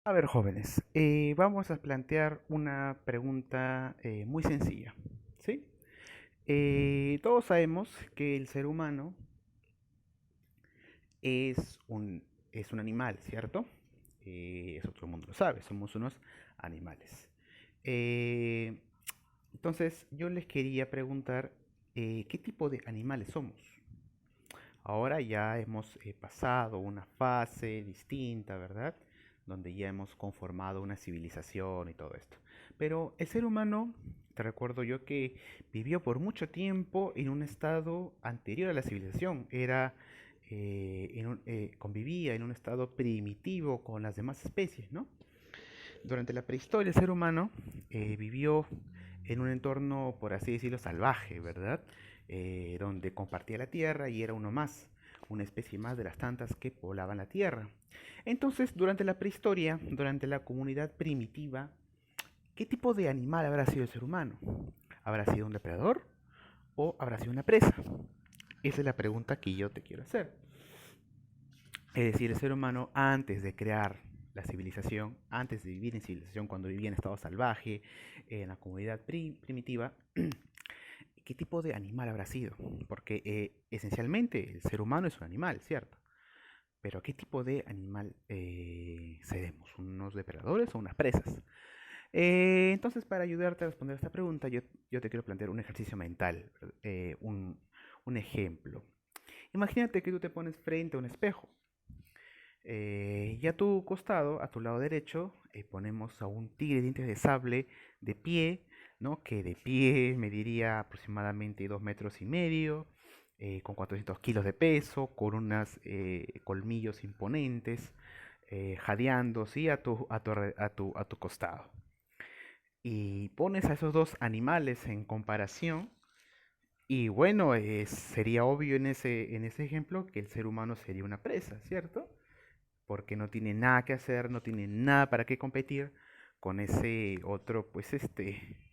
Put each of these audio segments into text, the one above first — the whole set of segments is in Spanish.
A ver, jóvenes, vamos a plantear una pregunta muy sencilla, ¿sí? Todos sabemos que el ser humano es es un animal, ¿cierto? Eso todo el mundo lo sabe, somos unos animales. Eh, entonces, yo les quería preguntar, ¿qué tipo de animales somos? Ahora ya hemos pasado una fase distinta, ¿verdad? Donde ya hemos conformado una civilización y todo esto. Pero el ser humano, te recuerdo yo que vivió por mucho tiempo en un estado anterior a la civilización. Convivía en un estado primitivo con las demás especies, ¿no? Durante la prehistoria el ser humano vivió en un entorno, por así decirlo, salvaje, ¿verdad? Donde compartía la tierra y era uno más, una especie más de las tantas que poblaban la tierra. Entonces, durante la prehistoria, durante la comunidad primitiva, ¿qué tipo de animal habrá sido el ser humano? ¿Habrá sido un depredador o habrá sido una presa? Esa es la pregunta que yo te quiero hacer. Es decir, el ser humano antes de crear la civilización, antes de vivir en civilización, cuando vivía en estado salvaje, en la comunidad primitiva, ¿qué tipo de animal habrá sido? Porque esencialmente el ser humano es un animal, ¿cierto? Pero ¿qué tipo de animal seremos? ¿Unos depredadores o unas presas? Entonces, para ayudarte a responder esta pregunta, yo te quiero plantear un ejercicio mental, un ejemplo. Imagínate que tú te pones frente a un espejo. Y a tu costado, a tu lado derecho, ponemos a un tigre de dientes de sable de pie, ¿no? Que de pie mediría aproximadamente 2,5 metros, con 400 kilos de peso, con unos colmillos imponentes, jadeando, ¿sí? A tu costado. Y pones a esos dos animales en comparación. Y bueno, sería obvio en ese ejemplo que el ser humano sería una presa, ¿cierto? Porque no tiene nada que hacer, no tiene nada para qué competir con ese otro, pues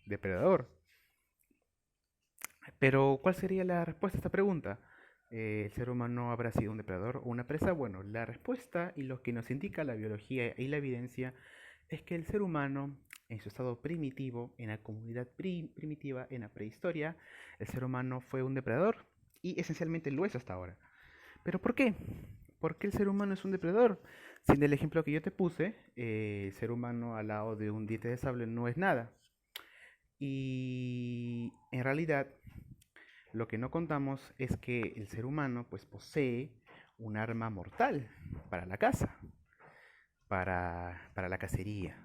depredador. Pero, ¿cuál sería la respuesta a esta pregunta? ¿El ser humano habrá sido un depredador o una presa? Bueno, la respuesta y lo que nos indica la biología y la evidencia es que el ser humano, en su estado primitivo, en la comunidad primitiva, en la prehistoria, el ser humano fue un depredador y esencialmente lo es hasta ahora. ¿Pero por qué? ¿Por qué el ser humano es un depredador? Si en el ejemplo que yo te puse, el ser humano al lado de un diente de sable no es nada. Y en realidad, lo que no contamos es que el ser humano pues posee un arma mortal para la caza, para la cacería.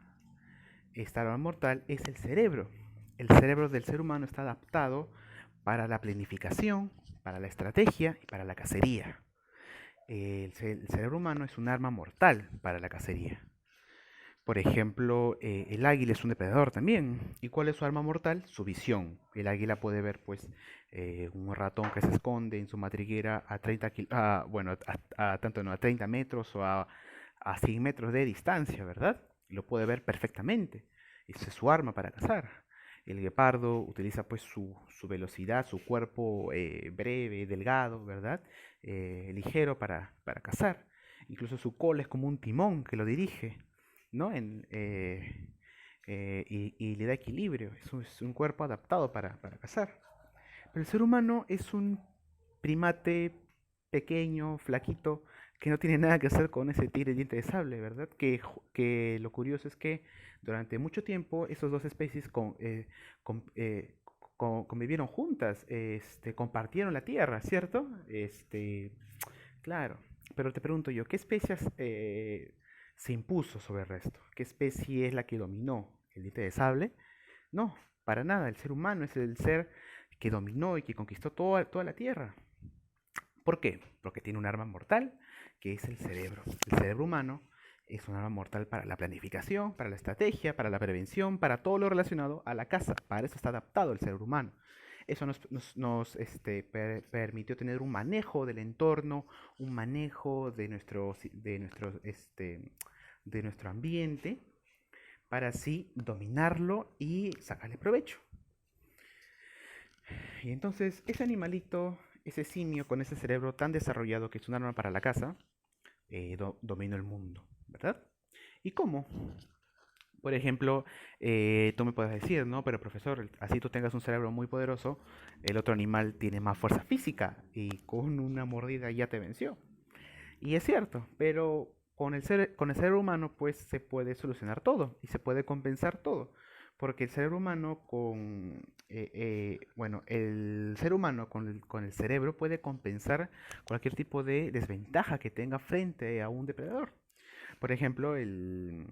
Esta arma mortal es el cerebro. El cerebro del ser humano está adaptado para la planificación, para la estrategia y para la cacería. El cerebro humano es un arma mortal para la cacería. Por ejemplo, el águila es un depredador también. ¿Y cuál es su arma mortal? Su visión. El águila puede ver, pues, un ratón que se esconde en su madriguera a 30 bueno, tanto no, a 30 metros o a 100 metros de distancia, ¿verdad? Lo puede ver perfectamente. Esa es su arma para cazar. El guepardo utiliza pues su velocidad, su cuerpo breve, delgado, ¿verdad? Ligero para cazar. Incluso su cola es como un timón que lo dirige, ¿no? Y le da equilibrio. Es un cuerpo adaptado para cazar. Pero el ser humano es un primate pequeño, flaquito, que no tiene nada que hacer con ese tigre diente de sable, ¿verdad? Que lo curioso es que durante mucho tiempo esas dos especies con- eh, convivieron juntas, compartieron la tierra, ¿cierto? Claro, pero te pregunto yo, ¿qué especies se impuso sobre el resto? ¿Qué especie es la que dominó? ¿El diente de sable? No, para nada, el ser humano es el ser que dominó y que conquistó toda la tierra. ¿Por qué? Porque tiene un arma mortal, que es el cerebro. El cerebro humano es un arma mortal para la planificación, para la estrategia, para la prevención, para todo lo relacionado a la caza. Para eso está adaptado el cerebro humano. Eso permitió tener un manejo del entorno, un manejo de nuestro ambiente, para así dominarlo y sacarle provecho. Y entonces ese animalito, ese simio con ese cerebro tan desarrollado que es un arma para la caza, dominó el mundo, ¿verdad? ¿Y cómo? Por ejemplo, tú me puedes decir, ¿no? Pero profesor, así tú tengas un cerebro muy poderoso, el otro animal tiene más fuerza física y con una mordida ya te venció. Y es cierto, pero con el cerebro humano pues se puede solucionar todo y se puede compensar todo. Porque el cerebro humano bueno, el ser humano con el cerebro puede compensar cualquier tipo de desventaja que tenga frente a un depredador. Por ejemplo, el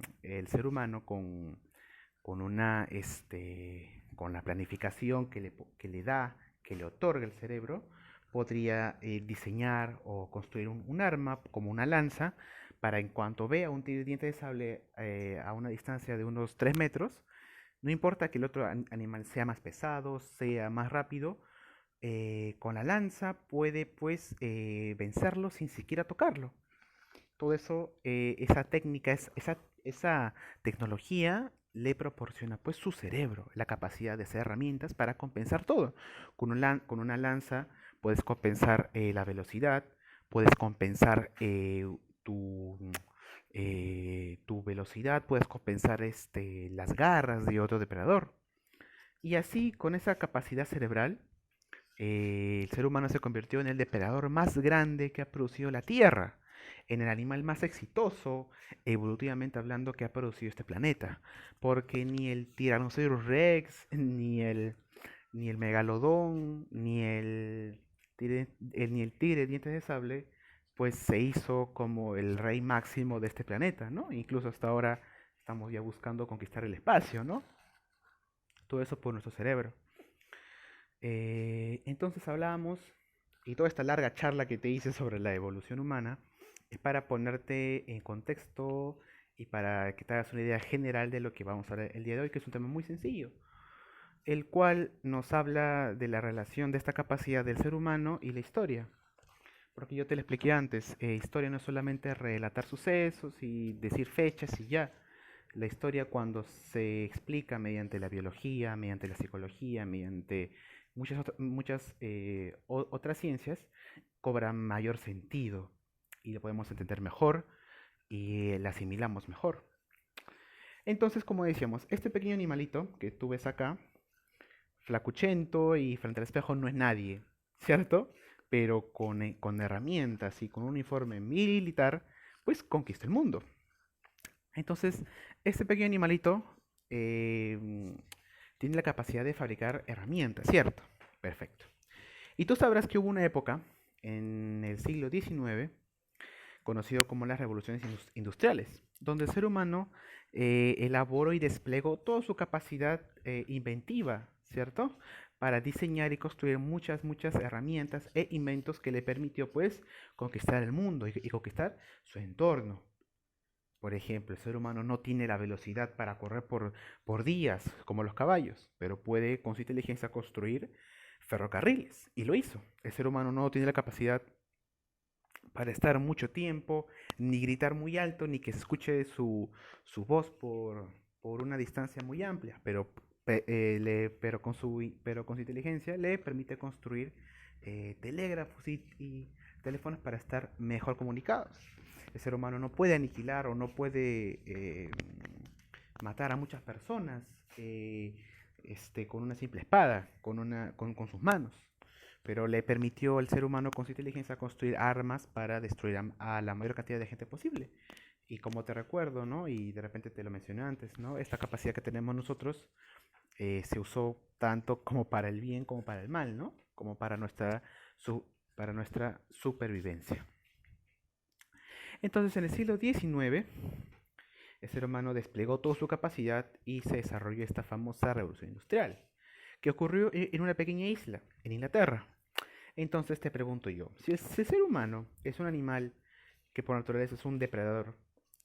ser humano con con la planificación que le da, que le otorga el cerebro, podría diseñar o construir un arma como una lanza para en cuanto vea un diente de sable a una distancia de unos 3 metros, no importa que el otro animal sea más pesado, sea más rápido, con la lanza puede pues vencerlo sin siquiera tocarlo. Todo eso, esa técnica, esa tecnología le proporciona pues su cerebro, la capacidad de hacer herramientas para compensar todo. Con una lanza puedes compensar la velocidad, puedes compensar tu velocidad, puedes compensar las garras de otro depredador. Y así, con esa capacidad cerebral, el ser humano se convirtió en el depredador más grande que ha producido la Tierra, en el animal más exitoso, evolutivamente hablando, que ha producido este planeta. Porque ni el Tyrannosaurus Rex, ni el Megalodón, ni el tigre de dientes de sable, pues se hizo como el rey máximo de este planeta, ¿no? Incluso hasta ahora estamos ya buscando conquistar el espacio, ¿no? Todo eso por nuestro cerebro. Entonces hablábamos, y toda esta larga charla que te hice sobre la evolución humana es para ponerte en contexto y para que te hagas una idea general de lo que vamos a hablar el día de hoy, que es un tema muy sencillo, el cual nos habla de la relación de esta capacidad del ser humano y la historia. Porque yo te lo expliqué antes, historia no es solamente relatar sucesos y decir fechas y ya. La historia cuando se explica mediante la biología, mediante la psicología, mediante muchas otras ciencias, cobra mayor sentido y lo podemos entender mejor y la asimilamos mejor. Entonces, como decíamos, este pequeño animalito que tú ves acá, flacuchento y frente al espejo no es nadie, ¿cierto? Pero con herramientas y con un uniforme militar, pues conquista el mundo. Entonces, este pequeño animalito eh, tiene la capacidad de fabricar herramientas, ¿cierto? Perfecto. Y tú sabrás que hubo una época en el siglo XIX, conocido como las revoluciones industriales, donde el ser humano elaboró y desplegó toda su capacidad inventiva, ¿cierto? Para diseñar y construir muchas herramientas e inventos que le permitió, pues, conquistar el mundo y conquistar su entorno. Por ejemplo, el ser humano no tiene la velocidad para correr por días como los caballos, pero puede con su inteligencia construir ferrocarriles. Y lo hizo. El ser humano no tiene la capacidad para estar mucho tiempo, ni gritar muy alto, ni que se escuche su voz por una distancia muy amplia, pero con su inteligencia le permite construir telégrafos y teléfonos para estar mejor comunicados. El ser humano no puede aniquilar o no puede matar a muchas personas con una simple espada, con sus manos, pero le permitió al ser humano con su inteligencia construir armas para destruir a la mayor cantidad de gente posible. Y como te recuerdo, ¿no? Y de repente te lo mencioné antes, ¿no? Esta capacidad que tenemos nosotros se usó tanto como para el bien como para el mal, ¿no? Como para su, para nuestra supervivencia. Entonces, en el siglo XIX, el ser humano desplegó toda su capacidad y se desarrolló esta famosa revolución industrial, que ocurrió en una pequeña isla, en Inglaterra. Entonces te pregunto yo, si el ser humano es un animal que por naturaleza es un depredador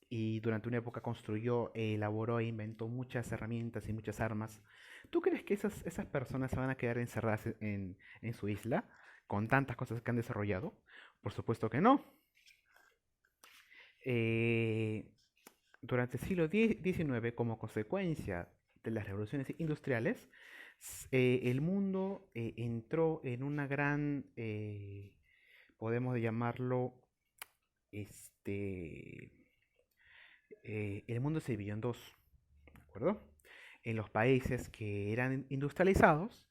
y durante una época construyó, elaboró e inventó muchas herramientas y muchas armas, ¿tú crees que esas personas se van a quedar encerradas en su isla con tantas cosas que han desarrollado? Por supuesto que no. Eh, Durante el siglo XIX, como consecuencia de las revoluciones industriales, el mundo entró en una gran, podemos llamarlo, este, el mundo se dividió en dos, ¿de acuerdo? En los países que eran industrializados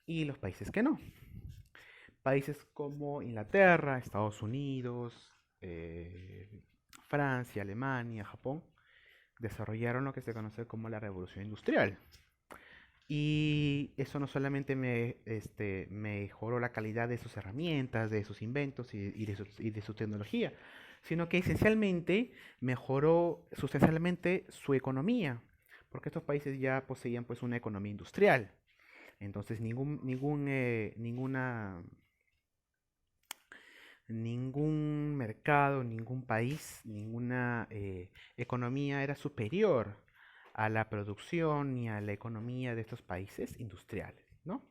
y los países que no. Países como Inglaterra, Estados Unidos, eh, Francia, Alemania, Japón, desarrollaron lo que se conoce como la revolución industrial. Y eso no solamente mejoró la calidad de sus herramientas, de sus inventos y de su tecnología, sino que esencialmente mejoró sustancialmente su economía, porque estos países ya poseían pues una economía industrial. Entonces ningún mercado, ningún país, ninguna economía era superior a la producción ni a la economía de estos países industriales, ¿no?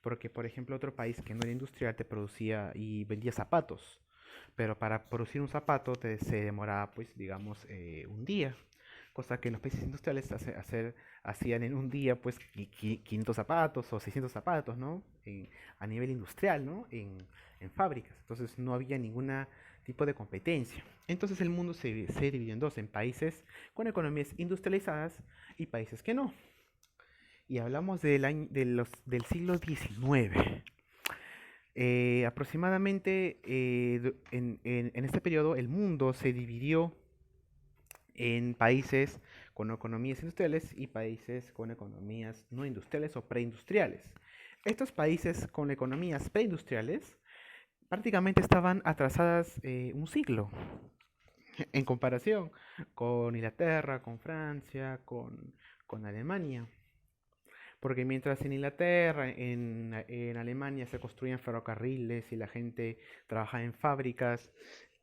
Porque, por ejemplo, otro país que no era industrial te producía y vendía zapatos, pero para producir un zapato se demoraba, pues, digamos, un día, cosa que en los países industriales hacían en un día, pues, 500 zapatos o 600 zapatos, ¿no? A nivel industrial, ¿no? En fábricas. Entonces no había ningún tipo de competencia. Entonces el mundo se dividió en dos, en países con economías industrializadas y países que no. Y hablamos del siglo XIX. Aproximadamente en este periodo el mundo se dividió en países con economías industriales y países con economías no industriales o preindustriales. Estos países con economías preindustriales prácticamente estaban atrasadas un siglo en comparación con Inglaterra, con Francia, con Alemania. Porque mientras en Inglaterra, en Alemania se construían ferrocarriles y la gente trabajaba en fábricas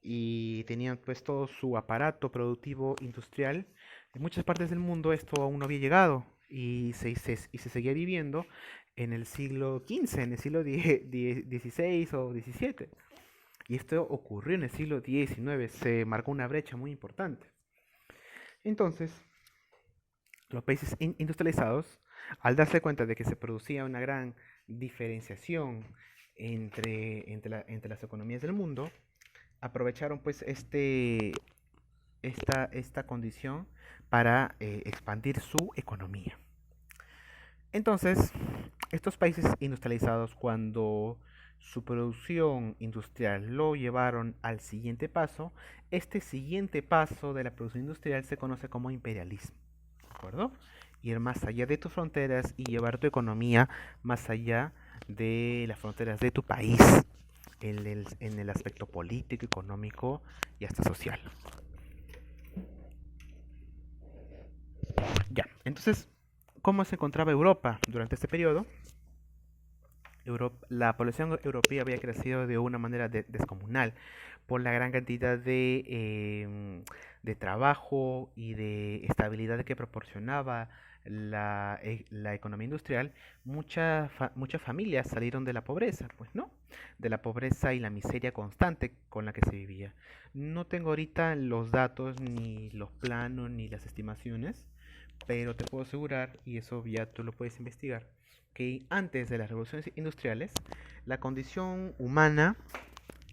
y tenían pues todo su aparato productivo industrial, en muchas partes del mundo esto aún no había llegado y se seguía viviendo en el siglo XV, en el siglo XVI o XVII. Y esto ocurrió en el siglo XIX, se marcó una brecha muy importante. Entonces, los países industrializados, al darse cuenta de que se producía una gran diferenciación entre las economías del mundo, aprovecharon pues esta condición para expandir su economía. Entonces, estos países industrializados, cuando su producción industrial lo llevaron al siguiente paso, este siguiente paso de la producción industrial se conoce como imperialismo, ¿de acuerdo? Ir más allá de tus fronteras y llevar tu economía más allá de las fronteras de tu país, en el aspecto político, económico y hasta social. Ya, entonces, ¿cómo se encontraba Europa durante este periodo? La población europea había crecido de una manera descomunal por la gran cantidad de trabajo y de estabilidad que proporcionaba la economía industrial. Muchas familias salieron de la pobreza, pues no, de la pobreza y la miseria constante con la que se vivía. No tengo ahorita los datos, ni los planos, ni las estimaciones, pero te puedo asegurar, y eso ya tú lo puedes investigar, que antes de las revoluciones industriales, la condición humana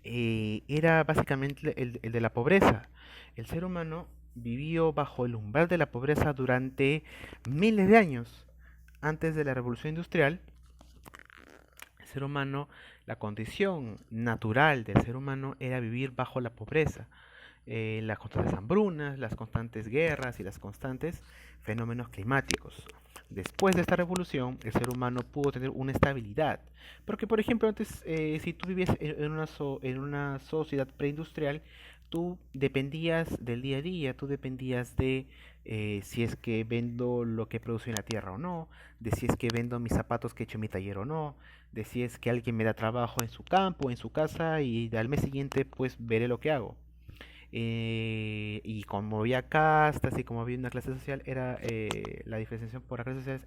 era básicamente el de la pobreza. El ser humano vivió bajo el umbral de la pobreza durante miles de años. Antes de la revolución industrial, el ser humano, la condición natural del ser humano era vivir bajo la pobreza. Las constantes hambrunas, las constantes guerras y las constantes fenómenos climáticos. Después de esta revolución, el ser humano pudo tener una estabilidad. Porque, por ejemplo, antes, si tú vivías en una sociedad preindustrial, tú dependías del día a día, tú dependías de si es que vendo lo que produce en la tierra o no, de si es que vendo mis zapatos que he hecho en mi taller o no, de si es que alguien me da trabajo en su campo, en su casa y al mes siguiente pues veré lo que hago. Y como había castas y como había una clase social, la diferenciación por las clases sociales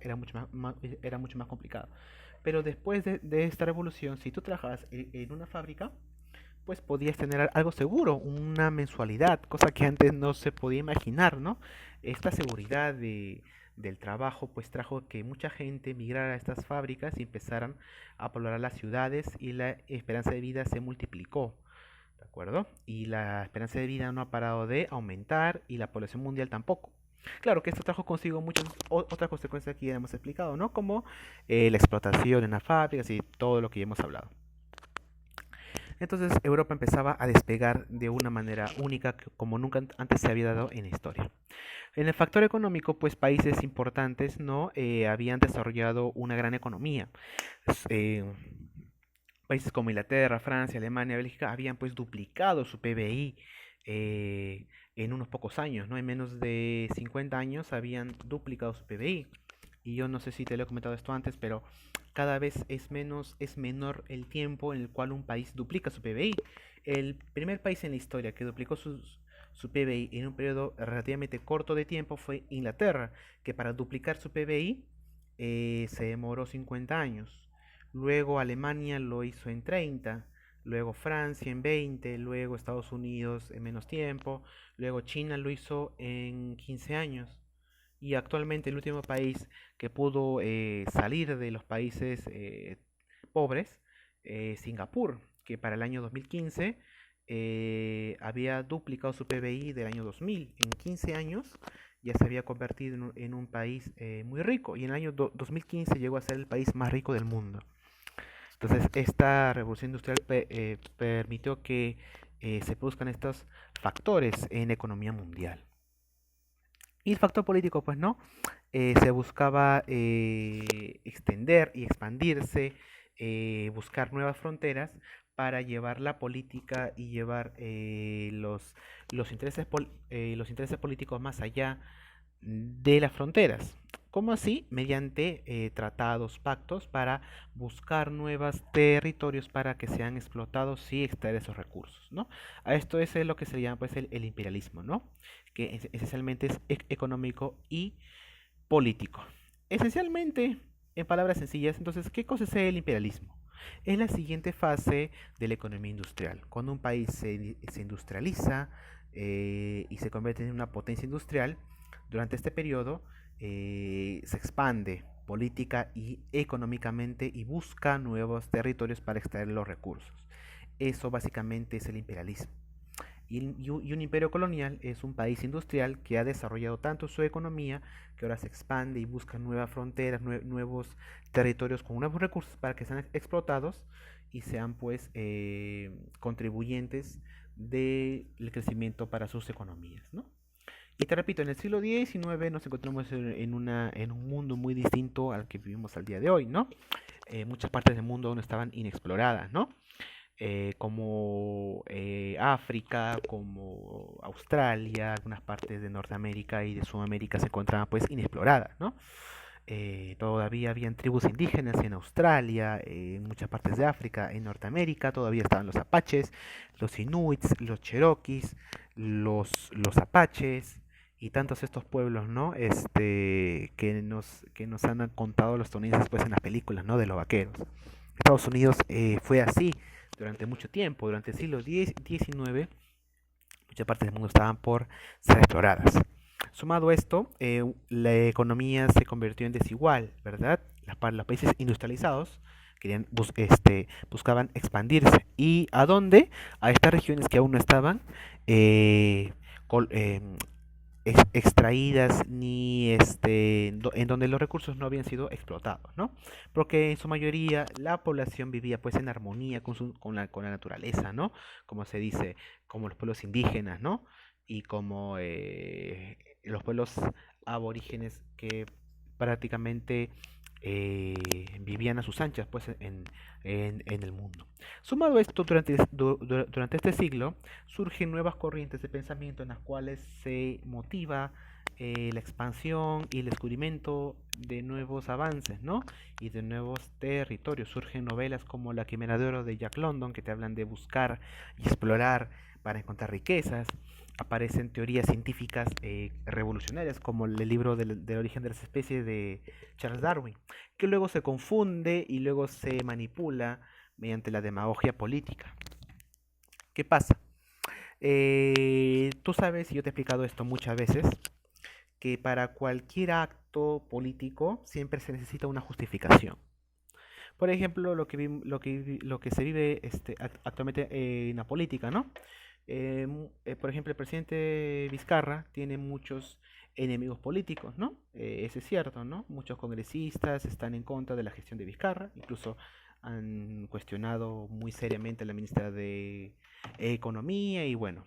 era mucho más complicado. Pero después de esta revolución, si tú trabajabas en una fábrica, pues podías tener algo seguro, una mensualidad, cosa que antes no se podía imaginar, ¿no? Esta seguridad del trabajo pues trajo que mucha gente migrara a estas fábricas y empezaran a poblar las ciudades y la esperanza de vida se multiplicó. ¿de acuerdo? Y la esperanza de vida no ha parado de aumentar y la población mundial tampoco. Claro que esto trajo consigo muchas otras consecuencias que ya hemos explicado, ¿no? Como la explotación en las fábricas y todo lo que ya hemos hablado. Entonces Europa empezaba a despegar de una manera única como nunca antes se había dado en la historia. En el factor económico, pues países importantes no habían desarrollado una gran economía. S- eh, Países como Inglaterra, Francia, Alemania, Bélgica habían pues duplicado su PBI en unos pocos años, ¿no? En menos de 50 años habían duplicado su PBI. Y yo no sé si te lo he comentado esto antes, pero cada vez es menor el tiempo en el cual un país duplica su PBI. El primer país en la historia que duplicó su PBI en un periodo relativamente corto de tiempo fue Inglaterra, que para duplicar su PBI se demoró 50 años. Luego Alemania lo hizo en 30, luego Francia en 20, luego Estados Unidos en menos tiempo, luego China lo hizo en 15 años. Y actualmente el último país que pudo salir de los países pobres, Singapur, que para el año 2015 había duplicado su PBI del año 2000. En 15 años ya se había convertido en un país muy rico y en el año 2015 llegó a ser el país más rico del mundo. Entonces, esta revolución industrial permitió que se produzcan estos factores en la economía mundial. Y el factor político, pues no, se buscaba extender y expandirse, buscar nuevas fronteras para llevar la política y llevar los intereses políticos más allá de las fronteras. ¿Cómo así? Mediante tratados, pactos para buscar nuevos territorios para que sean explotados y extraer esos recursos, ¿no? A esto es lo que se llama pues el imperialismo, ¿no? Que esencialmente es económico y político. Esencialmente, en palabras sencillas, entonces, ¿qué cosa es el imperialismo? Es la siguiente fase de la economía industrial. Cuando un país se industrializa y se convierte en una potencia industrial, durante este periodo se expande política y económicamente y busca nuevos territorios para extraer los recursos. Eso básicamente es el imperialismo. Y un imperio colonial es un país industrial que ha desarrollado tanto su economía que ahora se expande y busca nuevas fronteras, nuevos territorios con nuevos recursos para que sean explotados y sean pues contribuyentes del crecimiento para sus economías, ¿no? Y te repito, en el siglo XIX nos encontramos en un mundo muy distinto al que vivimos al día de hoy, ¿no? Muchas partes del mundo aún estaban inexploradas, ¿no? Como África, como Australia, algunas partes de Norteamérica y de Sudamérica se encontraban pues inexploradas, ¿no? Todavía habían tribus indígenas en Australia, en muchas partes de África, en Norteamérica, todavía estaban los apaches, los inuits, los cherokees, los apaches y tantos estos pueblos, ¿no? Que nos han contado los estadounidenses pues en las películas, ¿no? De los vaqueros. Estados Unidos fue así durante mucho tiempo, durante el siglo XIX, muchas partes del mundo estaban por ser exploradas. Sumado a esto, la economía se convirtió en desigual, ¿verdad? Los países industrializados buscaban expandirse. ¿Y a dónde? A estas regiones que aún no estaban eh, col- em, extraídas ni en donde los recursos no habían sido explotados, ¿no? Porque en su mayoría la población vivía pues en armonía con la naturaleza, ¿no? Como se dice, como los pueblos indígenas, ¿no? Y como los pueblos aborígenes que prácticamente vivían a sus anchas pues en el mundo. Sumado a esto, durante este siglo surgen nuevas corrientes de pensamiento en las cuales se motiva la expansión y el descubrimiento de nuevos avances, ¿no? Y de nuevos territorios. Surgen novelas como La Quimera de Oro de Jack London, que te hablan de buscar y explorar para encontrar riquezas. Aparecen teorías científicas revolucionarias, como el libro del origen de las especies de Charles Darwin, que luego se confunde y luego se manipula mediante la demagogia política. ¿Qué pasa? Tú sabes, y yo te he explicado esto muchas veces, que para cualquier acto político siempre se necesita una justificación. Por ejemplo, lo que se vive actualmente en la política, ¿no? Por ejemplo, el presidente Vizcarra tiene muchos enemigos políticos, ¿no? Eso es cierto, ¿no? Muchos congresistas están en contra de la gestión de Vizcarra, incluso han cuestionado muy seriamente a la ministra de Economía y bueno,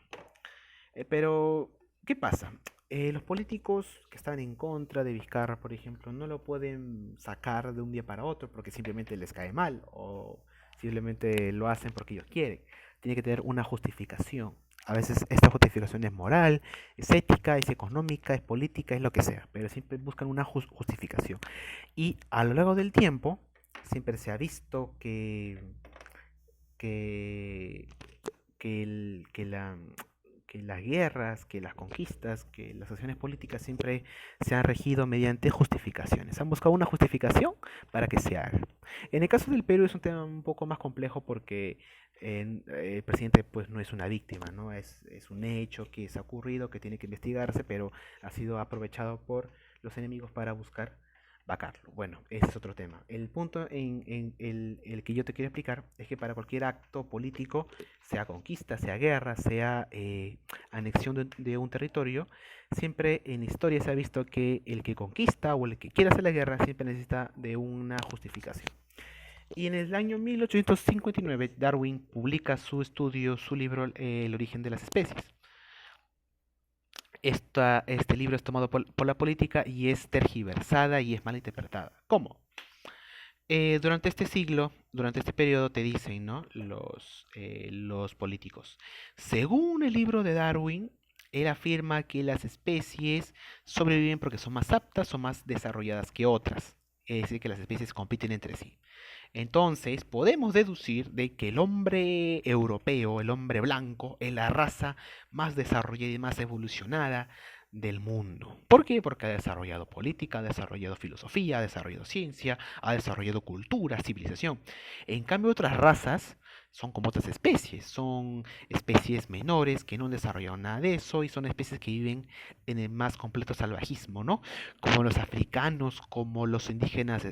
pero, ¿qué pasa? Los políticos que están en contra de Vizcarra, por ejemplo, no lo pueden sacar de un día para otro porque simplemente les cae mal o simplemente lo hacen porque ellos quieren. Tiene que tener una justificación. A veces esta justificación es moral, es ética, es económica, es política, es lo que sea, pero siempre buscan una justificación. Y a lo largo del tiempo, siempre se ha visto que, que que las guerras, que las conquistas, que las acciones políticas siempre se han regido mediante justificaciones. Han buscado una justificación para que se haga. En el caso del Perú es un tema un poco más complejo porque el presidente pues no es una víctima, ¿no? Es un hecho que se ha ocurrido, que tiene que investigarse, pero ha sido aprovechado por los enemigos para buscar vacarlo. Bueno, ese es otro tema. El punto en el que yo te quiero explicar es que para cualquier acto político, sea conquista, sea guerra, sea anexión de un territorio, siempre en la historia se ha visto que el que conquista o el que quiere hacer la guerra siempre necesita de una justificación. Y en el año 1859, Darwin publica su estudio, su libro El origen de las especies. Este libro es tomado por la política y es tergiversada y es mal interpretada. ¿Cómo? Durante este siglo, durante este periodo te dicen, ¿no? Los políticos. Según el libro de Darwin, él afirma que las especies sobreviven porque son más aptas o más desarrolladas que otras. Es decir, que las especies compiten entre sí. Entonces, podemos deducir de que el hombre europeo, el hombre blanco, es la raza más desarrollada y más evolucionada del mundo. ¿Por qué? Porque ha desarrollado política, ha desarrollado filosofía, ha desarrollado ciencia, ha desarrollado cultura, civilización. En cambio, otras razas son como otras especies, son especies menores que no han desarrollado nada de eso y son especies que viven en el más completo salvajismo, ¿no? Como los africanos, como los indígenas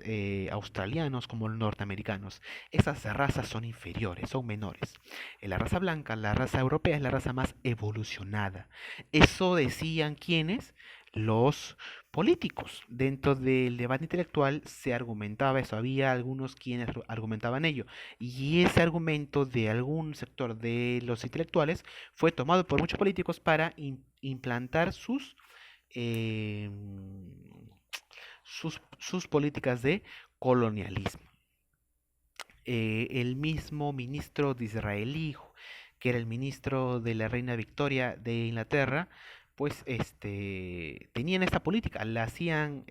australianos, como los norteamericanos. Esas razas son inferiores, son menores. La raza blanca, la raza europea es la raza más evolucionada. Eso decían quienes, los políticos. Dentro del debate intelectual se argumentaba eso, había algunos quienes argumentaban ello. Y ese argumento de algún sector de los intelectuales fue tomado por muchos políticos para implantar eh, sus políticas de colonialismo. El mismo ministro de Israelí, que era el ministro de la reina Victoria de Inglaterra, pues tenían esta política, la hacían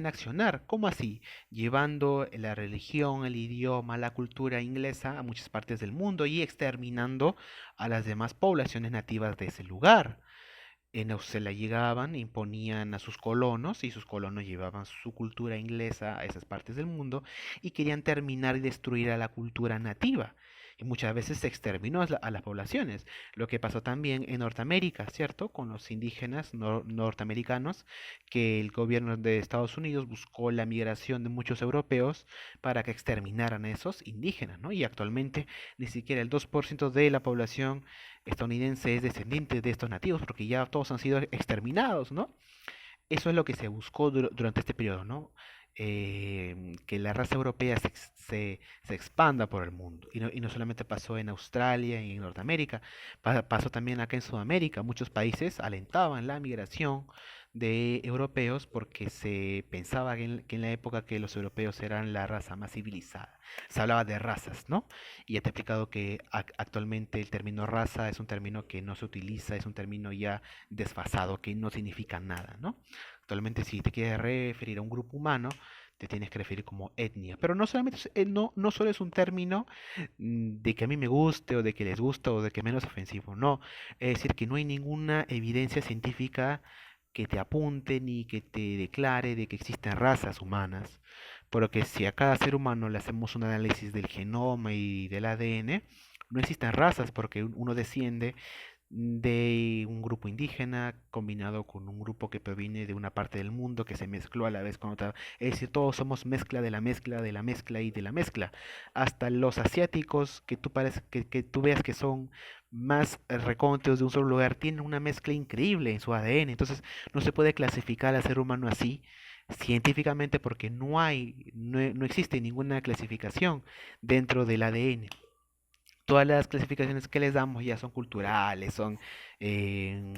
accionar. ¿Cómo así? Llevando la religión, el idioma, la cultura inglesa a muchas partes del mundo y exterminando a las demás poblaciones nativas de ese lugar. En Australia llegaban, imponían a sus colonos y sus colonos llevaban su cultura inglesa a esas partes del mundo y querían terminar y destruir a la cultura nativa. Y muchas veces se exterminó a las poblaciones. Lo que pasó también en Norteamérica, ¿cierto? Con los indígenas norteamericanos, que el gobierno de Estados Unidos buscó la migración de muchos europeos para que exterminaran a esos indígenas, ¿no? Y actualmente ni siquiera el 2% de la población estadounidense es descendiente de estos nativos, porque ya todos han sido exterminados, ¿no? Eso es lo que se buscó durante este periodo, ¿no? Que la raza europea se expanda por el mundo. Y no solamente pasó en Australia y en Norteamérica, pasó también acá en Sudamérica. Muchos países alentaban la migración de europeos porque se pensaba que en la época que los europeos eran la raza más civilizada. Se hablaba de razas, ¿no? Y ya te he explicado que actualmente el término raza es un término que no se utiliza, es un término ya desfasado, que no significa nada, ¿no? Actualmente si te quieres referir a un grupo humano, te tienes que referir como etnia. Pero no solamente no solo es un término de que a mí me guste o de que les gusta o de que menos ofensivo, no. Es decir, que no hay ninguna evidencia científica que te apunte ni que te declare de que existen razas humanas. Pero que si a cada ser humano le hacemos un análisis del genoma y del ADN, no existen razas porque uno desciende de un grupo indígena combinado con un grupo que proviene de una parte del mundo que se mezcló a la vez con otra. Es decir, todos somos mezcla de la mezcla de la mezcla y de la mezcla. Hasta los asiáticos que tú veas que son más recónditos de un solo lugar tienen una mezcla increíble en su ADN. Entonces no se puede clasificar al ser humano así científicamente porque no existe ninguna clasificación dentro del ADN. Todas las clasificaciones que les damos ya son culturales, son eh,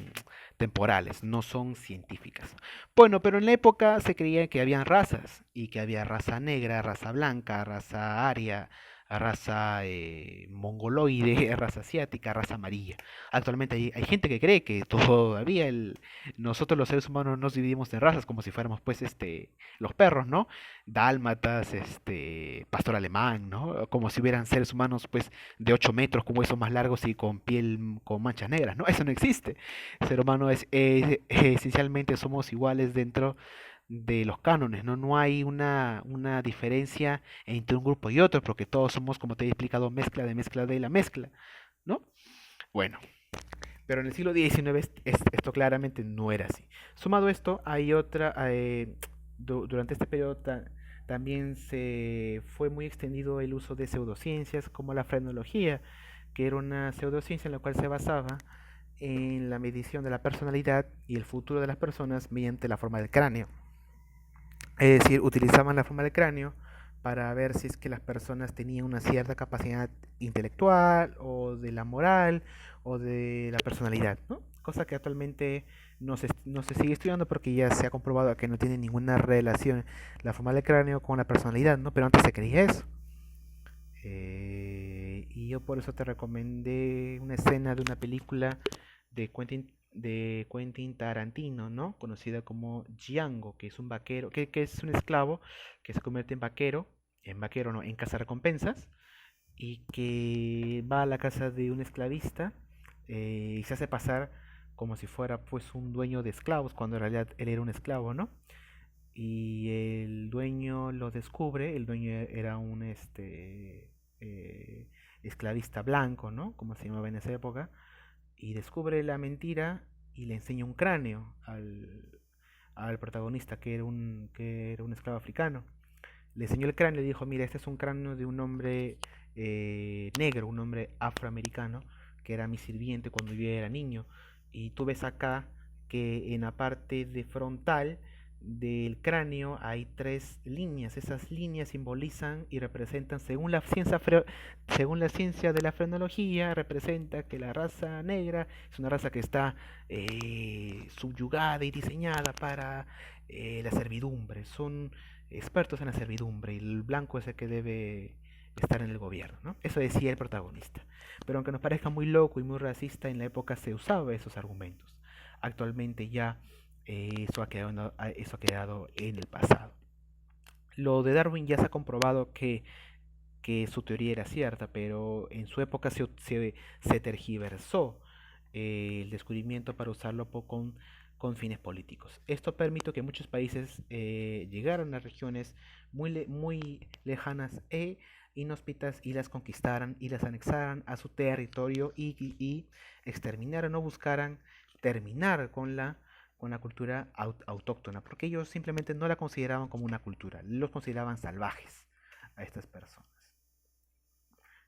temporales, no son científicas. Bueno, pero en la época se creía que habían razas y que había raza negra, raza blanca, raza aria, raza mongoloide, raza asiática, raza amarilla. Actualmente hay gente que cree que todavía nosotros los seres humanos nos dividimos en razas como si fuéramos pues los perros, ¿no? Dálmatas, pastor alemán, ¿no? Como si hubieran seres humanos pues de 8 metros con huesos más largos y con piel con manchas negras, ¿no? Eso no existe. El ser humano esencialmente somos iguales dentro de los cánones, ¿no? No hay una diferencia entre un grupo y otro, porque todos somos, como te he explicado, mezcla de la mezcla, ¿no? Bueno, pero en el siglo XIX esto claramente no era así. Sumado a esto, hay otra, durante este periodo también se fue muy extendido el uso de pseudociencias como la frenología, que era una pseudociencia en la cual se basaba en la medición de la personalidad y el futuro de las personas mediante la forma del cráneo. Es decir, utilizaban la forma del cráneo para ver si es que las personas tenían una cierta capacidad intelectual o de la moral o de la personalidad, ¿no? Cosa que actualmente no se sigue estudiando porque ya se ha comprobado que no tiene ninguna relación la forma del cráneo con la personalidad, ¿no? Pero antes se creía eso. Y yo por eso te recomendé una escena de una película de Quentin Tarantino, ¿no? Conocida como Django, que es un vaquero, que es un esclavo que se convierte en vaquero no, en cazarrecompensas, y que va a la casa de un esclavista y se hace pasar como si fuera pues un dueño de esclavos, cuando en realidad él era un esclavo, ¿no? Y el dueño lo descubre, el dueño era un esclavista blanco, ¿no? Como se llamaba en esa época, y descubre la mentira y le enseña un cráneo al protagonista que era un esclavo africano. Le enseñó el cráneo y le dijo, mira, este es un cráneo de un hombre negro, un hombre afroamericano, que era mi sirviente cuando yo era niño. Y tú ves acá que en la parte de frontal del cráneo hay tres líneas. Esas líneas simbolizan y representan, según la ciencia de la frenología, representa que la raza negra es una raza que está subyugada y diseñada para la servidumbre. Son expertos en la servidumbre y el blanco es el que debe estar en el gobierno, ¿no? Eso decía el protagonista. Pero aunque nos parezca muy loco y muy racista, en la época se usaba esos argumentos. Actualmente ya eso ha quedado en el pasado. Lo de Darwin ya se ha comprobado que su teoría era cierta, pero en su época se tergiversó el descubrimiento para usarlo con fines políticos. Esto permitió que muchos países llegaran a regiones muy lejanas e inhóspitas y las conquistaran y las anexaran a su territorio y exterminaran o buscaran terminar con la cultura autóctona, porque ellos simplemente no la consideraban como una cultura, los consideraban salvajes a estas personas.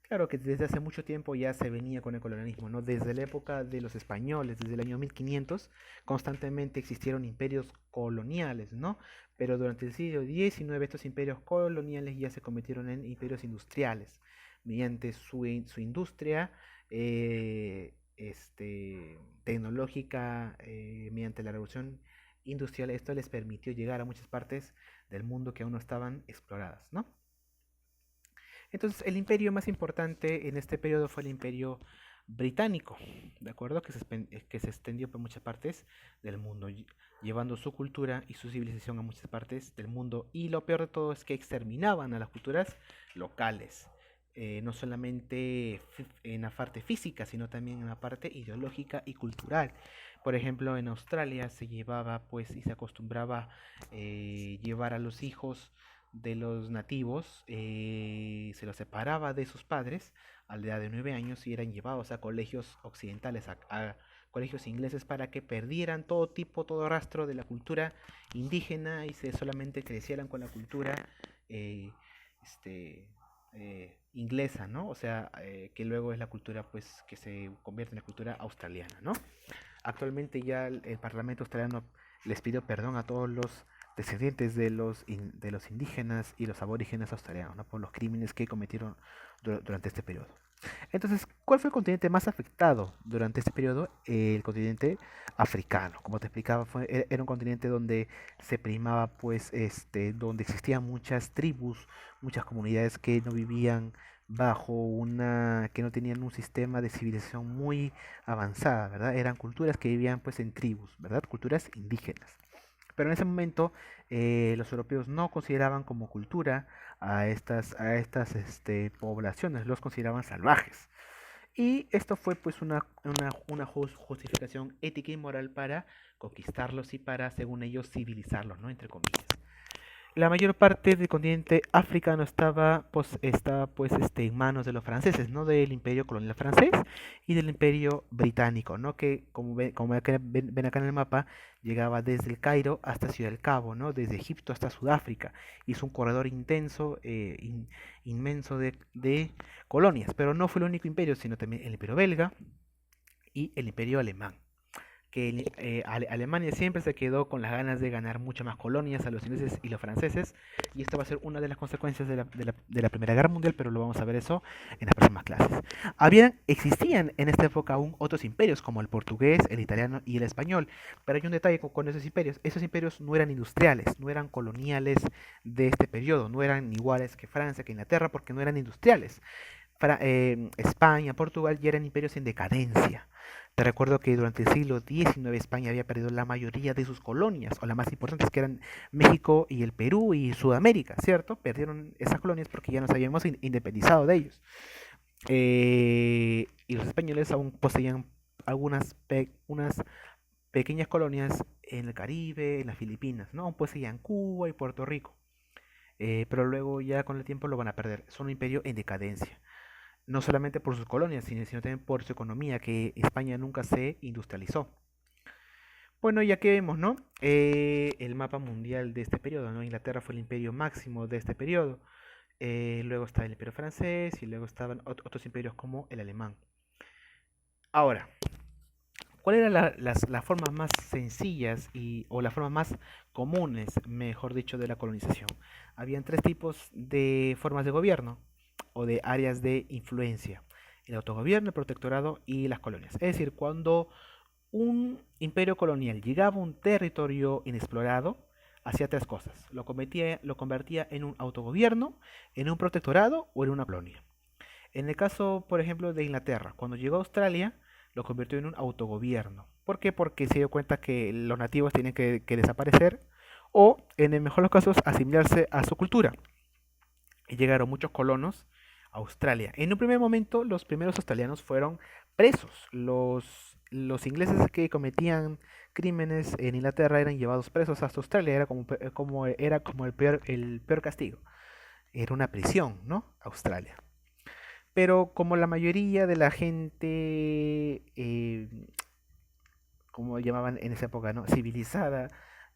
Claro que desde hace mucho tiempo ya se venía con el colonialismo, ¿no? Desde la época de los españoles, desde el año 1500, constantemente existieron imperios coloniales, ¿no? Pero durante el siglo XIX estos imperios coloniales ya se convirtieron en imperios industriales, mediante su industria tecnológica, mediante la revolución industrial, esto les permitió llegar a muchas partes del mundo que aún no estaban exploradas, ¿no? Entonces, el imperio más importante en este periodo fue el imperio británico, ¿de acuerdo? Que se extendió por muchas partes del mundo, llevando su cultura y su civilización a muchas partes del mundo. Y lo peor de todo es que exterminaban a las culturas locales, no solamente en la parte física, sino también en la parte ideológica y cultural. Por ejemplo, en Australia se llevaba, pues, y se acostumbraba llevar a los hijos de los nativos se los separaba de sus padres a la edad de 9 años y eran llevados a colegios occidentales, a colegios ingleses para que perdieran todo tipo, todo rastro de la cultura indígena y se solamente crecieran con la cultura eh, este, inglesa, ¿no? O sea, que luego es la cultura, pues, que se convierte en la cultura australiana, ¿no? Actualmente ya el Parlamento australiano les pidió perdón a todos los descendientes de de los indígenas y los aborígenes australianos, ¿no? Por los crímenes que cometieron durante este periodo. Entonces, ¿cuál fue el continente más afectado durante este periodo? El continente africano. Como te explicaba, era un continente donde se primaba, pues, donde existían muchas tribus, muchas comunidades que no vivían que no tenían un sistema de civilización muy avanzada, ¿verdad? Eran culturas que vivían, pues, en tribus, ¿verdad? Culturas indígenas. Pero en ese momento los europeos no consideraban como cultura a estas poblaciones, los consideraban salvajes. Y esto fue pues una justificación ética y moral para conquistarlos y para, según ellos, civilizarlos, ¿no? Entre comillas. La mayor parte del continente africano estaba pues en manos de los franceses, ¿no? Del imperio colonial francés y del imperio británico, ¿no? Que como ven acá en el mapa, llegaba desde el Cairo hasta Ciudad del Cabo, ¿no? Desde Egipto hasta Sudáfrica. Hizo un corredor inmenso de colonias, pero no fue el único imperio, sino también el imperio belga y el imperio alemán que Alemania siempre se quedó con las ganas de ganar muchas más colonias a los ingleses y los franceses, y esto va a ser una de las consecuencias de la Primera Guerra Mundial, pero lo vamos a ver eso en las próximas clases. Existían en esta época aún otros imperios, como el portugués, el italiano y el español, pero hay un detalle con esos imperios no eran industriales, no eran coloniales de este periodo, no eran iguales que Francia, que Inglaterra, porque no eran industriales. España, Portugal ya eran imperios en decadencia. Te recuerdo que durante el siglo XIX España había perdido la mayoría de sus colonias, o las más importantes que eran México y el Perú y Sudamérica, ¿cierto? Perdieron esas colonias porque ya nos habíamos independizado de ellos. Y los españoles aún poseían unas pequeñas colonias en el Caribe, en las Filipinas, ¿no? Aún poseían Cuba y Puerto Rico. Pero luego ya con el tiempo lo van a perder. Son un imperio en decadencia no solamente por sus colonias, sino también por su economía, que España nunca se industrializó. Bueno, ya que vemos, ¿no? El mapa mundial de este periodo, ¿no? Inglaterra fue el imperio máximo de este periodo. Luego está el imperio francés y luego estaban otros imperios como el alemán. Ahora, ¿cuáles eran las formas más sencillas o las formas más comunes, mejor dicho, de la colonización? Habían tres tipos de formas de gobierno o de áreas de influencia: el autogobierno, el protectorado y las colonias. Es decir, cuando un imperio colonial llegaba a un territorio inexplorado, hacía tres cosas: lo convertía en un autogobierno, en un protectorado o en una colonia. En el caso, por ejemplo, de Inglaterra, cuando llegó a Australia, lo convirtió en un autogobierno. ¿Por qué? Porque se dio cuenta que los nativos tienen que desaparecer o, en el mejor de los casos, asimilarse a su cultura. Y llegaron muchos colonos a Australia. En un primer momento, los primeros australianos fueron presos. Los ingleses que cometían crímenes en Inglaterra eran llevados presos hasta Australia. Era como el peor castigo. Era una prisión, ¿no? Australia. Pero como la mayoría de la gente, como llamaban en esa época, ¿no? Civilizada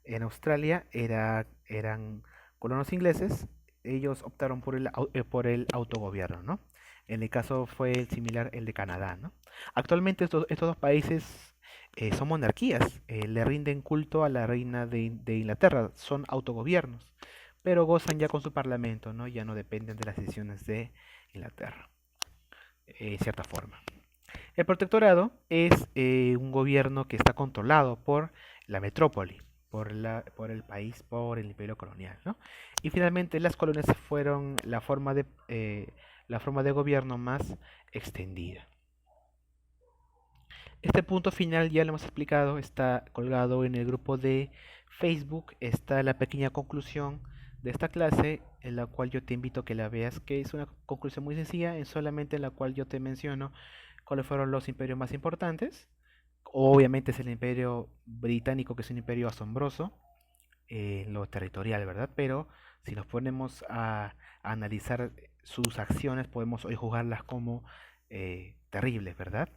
en Australia, eran colonos ingleses, ellos optaron por el autogobierno, ¿no? En el caso fue el similar el de Canadá, ¿no? Actualmente estos dos países son monarquías, le rinden culto a la reina de Inglaterra, son autogobiernos, pero gozan ya con su parlamento, ¿no? Ya no dependen de las decisiones de Inglaterra, en cierta forma. El protectorado es un gobierno que está controlado por la metrópoli, por el país, por el imperio colonial, ¿no? Y finalmente las colonias fueron la forma de gobierno más extendida. Este punto final ya lo hemos explicado, está colgado en el grupo de Facebook, está la pequeña conclusión de esta clase, en la cual yo te invito a que la veas, que es una conclusión muy sencilla, en solamente en la cual yo te menciono cuáles fueron los imperios más importantes. Obviamente es el imperio británico, que es un imperio asombroso. en lo territorial, ¿verdad? Pero si nos ponemos a analizar sus acciones, podemos hoy juzgarlas como terribles, ¿verdad?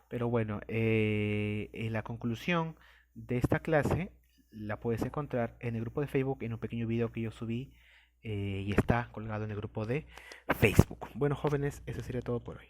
Pero bueno, en la conclusión de esta clase la puedes encontrar en el grupo de Facebook, en un pequeño video que yo subí y está colgado en el grupo de Facebook. Bueno, jóvenes, eso sería todo por hoy.